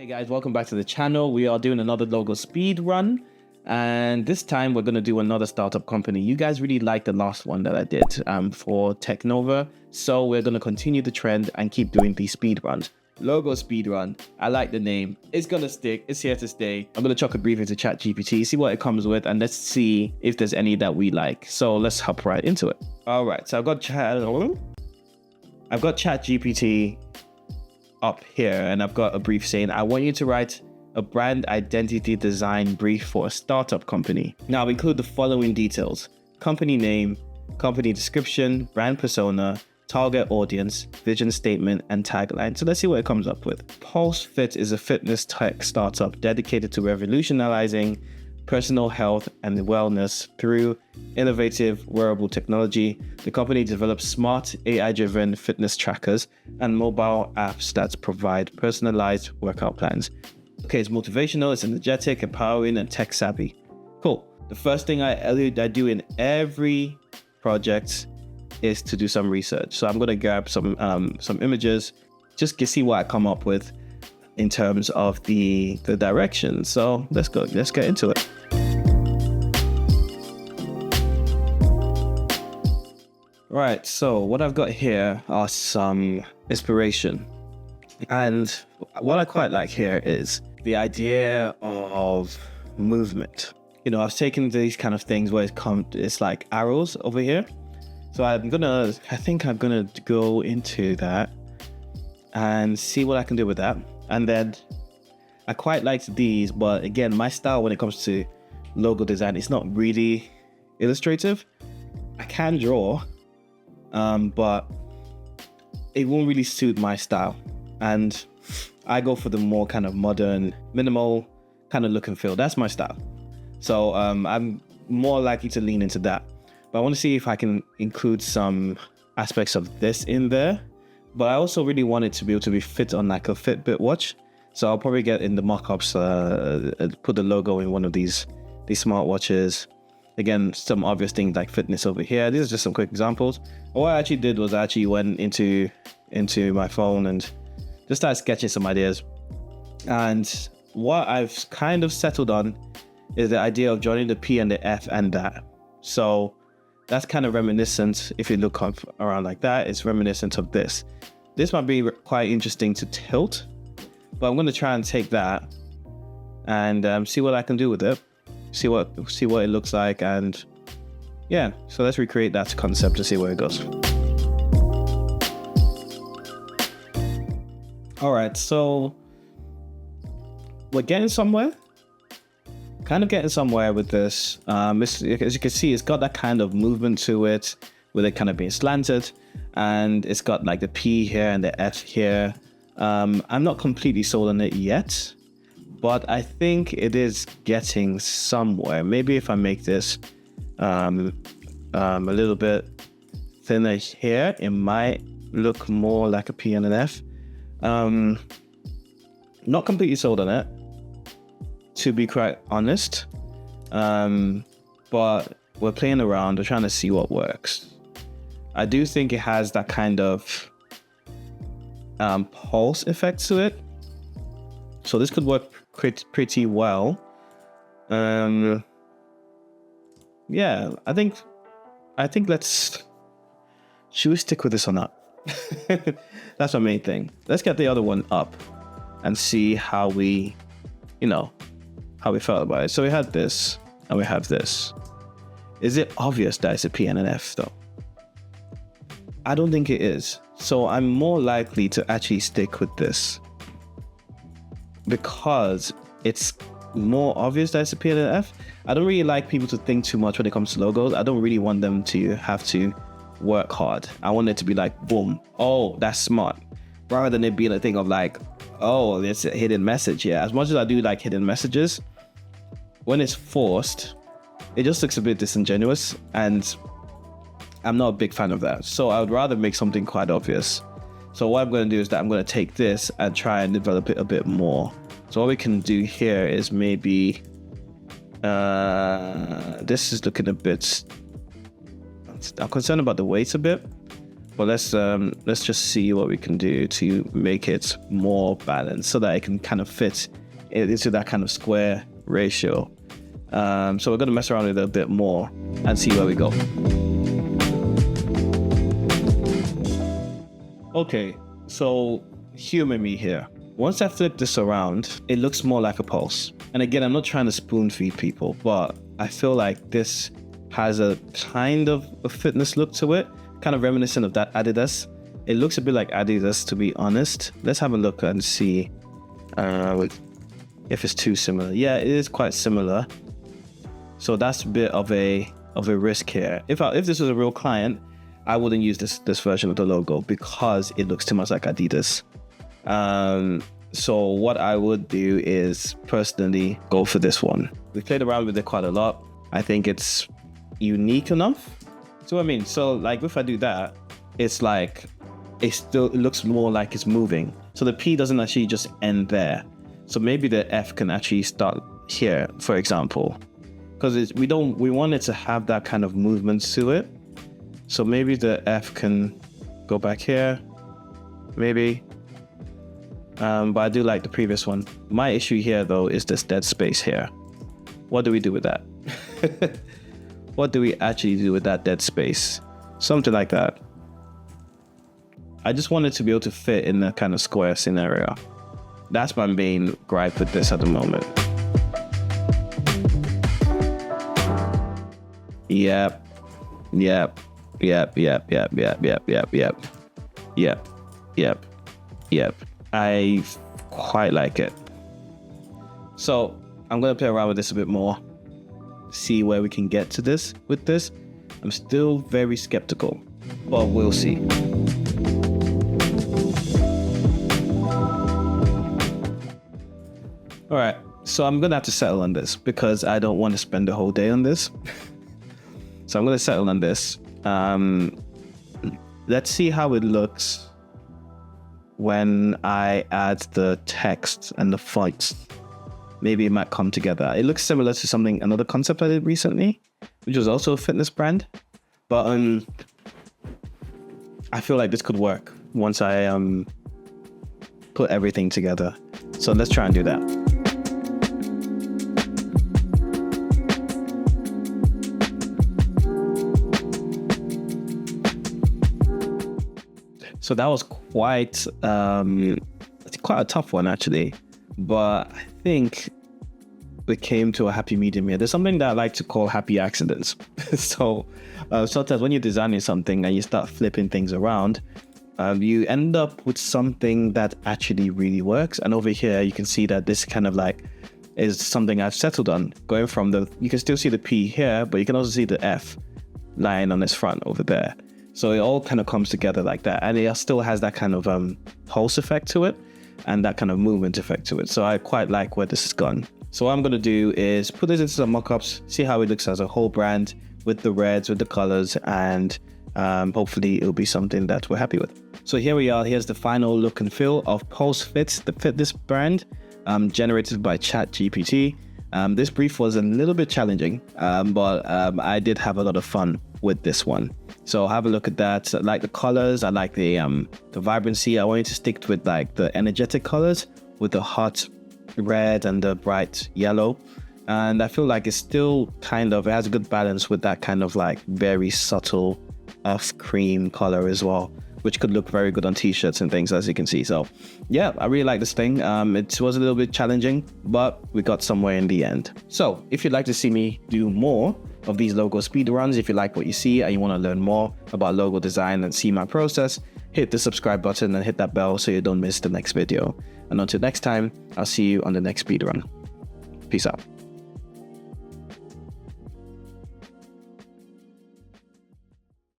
Hey guys, welcome back to the channel. We are doing another logo speed run, and this time we're going to do another startup company. You guys really liked the last one that I did for Technova, so we're going to continue the trend and keep doing these speed runs. Logo speed run. I like the name. It's going to stick. It's here to stay. I'm going to chuck a brief into ChatGPT, see what it comes with, and let's see if there's any that we like. So let's hop right into it. All right, so I've got ChatGPT up here, and I've got a brief saying, I want you to write a brand identity design brief for a startup company. Now include the following details: company name, company description, brand persona, target audience, vision statement, and tagline. So let's see what it comes up with. Pulse Fit is a fitness tech startup dedicated to revolutionizing personal health and wellness through innovative wearable technology. The company develops smart AI-driven fitness trackers and mobile apps that provide personalized workout plans. Okay, it's motivational, it's energetic, empowering, and tech savvy. Cool. The first thing I do in every project is to do some research. So I'm going to grab some images just to see what I come up with in terms of the direction. So let's get into it. Right, so what I've got here are some inspiration. And what I quite like here is the idea of movement. You know, I've taken these kind of things where it's like arrows over here. So I think I'm gonna go into that and see what I can do with that. And then I quite liked these, but again, my style when it comes to logo design, it's not really illustrative. I can draw, but it won't really suit my style. And I go for the more kind of modern, minimal kind of look and feel. That's my style. So I'm more likely to lean into that. But I want to see if I can include some aspects of this in there. But I also really want it to be able to be fit on like a Fitbit watch. So I'll probably get in the mock-ups, put the logo in one of these smartwatches. Again, some obvious things like fitness over here. These are just some quick examples. What I actually did was I actually went into my phone and just started sketching some ideas. And what I've kind of settled on is the idea of joining the P and the F and that. So that's kind of reminiscent. If you look around like that, it's reminiscent of this. This might be quite interesting to tilt, but I'm going to try and take that and see what I can do with it. See what it looks like, and yeah. So let's recreate that concept to see where it goes. All right, so we're getting somewhere. Kind of getting somewhere with this. As you can see, it's got that kind of movement to it, with it kind of being slanted, and it's got like the P here and the F here. I'm not completely sold on it yet, but I think it is getting somewhere. Maybe if I make this a little bit thinner here, it might look more like a P and an F. Not completely sold on it, to be quite honest, but we're playing around. We're trying to see what works. I do think it has that kind of pulse effect to it, so this could work pretty well. Yeah, I think should we stick with this or not? That's my main thing. Let's get the other one up and see how we felt about it. So we had this and we have this. Is it obvious that it's a P and an F though? I don't think it is. So I'm more likely to actually stick with this because it's more obvious that it's a P and an F. I don't really like people to think too much when it comes to logos. I don't really want them to have to work hard. I want it to be like, boom, oh, that's smart. Rather than it being a thing of like, oh, it's a hidden message here. As much as I do like hidden messages, when it's forced, it just looks a bit disingenuous, and I'm not a big fan of that. So I would rather make something quite obvious. So what I'm going to do is that I'm going to take this and try and develop it a bit more. So what we can do here is maybe this is looking a bit, I'm concerned about the weight a bit, But let's just see what we can do to make it more balanced so that it can kind of fit into that kind of square ratio. So we're going to mess around with it a bit more and see where we go. Okay, so humor me here. Once I flip this around, it looks more like a pulse. And again, I'm not trying to spoon feed people, but I feel like this has a kind of a fitness look to it, kind of reminiscent of that Adidas. It looks a bit like Adidas, to be honest. Let's have a look and see if it's too similar. Yeah, it is quite similar. So that's a bit of a risk here. If this was a real client, I wouldn't use this version of the logo because it looks too much like Adidas. So what I would do is personally go for this one. We played around with it quite a lot. I think it's unique enough. So I mean, so like if I do that, it's like it looks more like it's moving. So the P doesn't actually just end there. So maybe the F can actually start here, for example, because we want it to have that kind of movement to it. So maybe the F can go back here, maybe. But I do like the previous one. My issue here, though, is this dead space here. What do we do with that? What do we actually do with that dead space? Something like that. I just want it to be able to fit in the kind of square scenario. That's my main gripe with this at the moment. Yep. I quite like it. So I'm going to play around with this a bit more, see where we can get to this with this. I'm still very skeptical, but we'll see. All right, so I'm going to have to settle on this because I don't want to spend the whole day on this. So I'm going to settle on this. Let's see how it looks when I add the text and the fonts. Maybe it might come together. It looks similar to another concept I did recently, which was also a fitness brand. But I feel like this could work once I put everything together. So let's try and do that. So that was quite a tough one, actually. But I think we came to a happy medium here. There's something that I like to call happy accidents. So sometimes when you're designing something and you start flipping things around, you end up with something that actually really works. And over here, you can see that this kind of like is something I've settled on. Going from you can still see the P here, but you can also see the F lying on its front over there. So it all kind of comes together like that. And it still has that kind of pulse effect to it and that kind of movement effect to it. So I quite like where this has gone. So what I'm going to do is put this into some mockups, see how it looks as a whole brand with the reds, with the colors, and hopefully it'll be something that we're happy with. So here we are. Here's the final look and feel of Pulse Fits, the fitness brand, generated by ChatGPT. This brief was a little bit challenging, but I did have a lot of fun with this one. So have a look at that. I like the colors. I like the vibrancy. I wanted to stick with like the energetic colors with the hot red and the bright yellow. And I feel like it's still it has a good balance with that kind of like very subtle off cream color as well, which could look very good on t-shirts and things, as you can see. So yeah, I really like this thing. It was a little bit challenging, but we got somewhere in the end. So if you'd like to see me do more of these logo speed runs, if you like what you see and you want to learn more about logo design and see my process, hit the subscribe button and hit that bell so you don't miss the next video. And until next time, I'll see you on the next speed run. Peace out.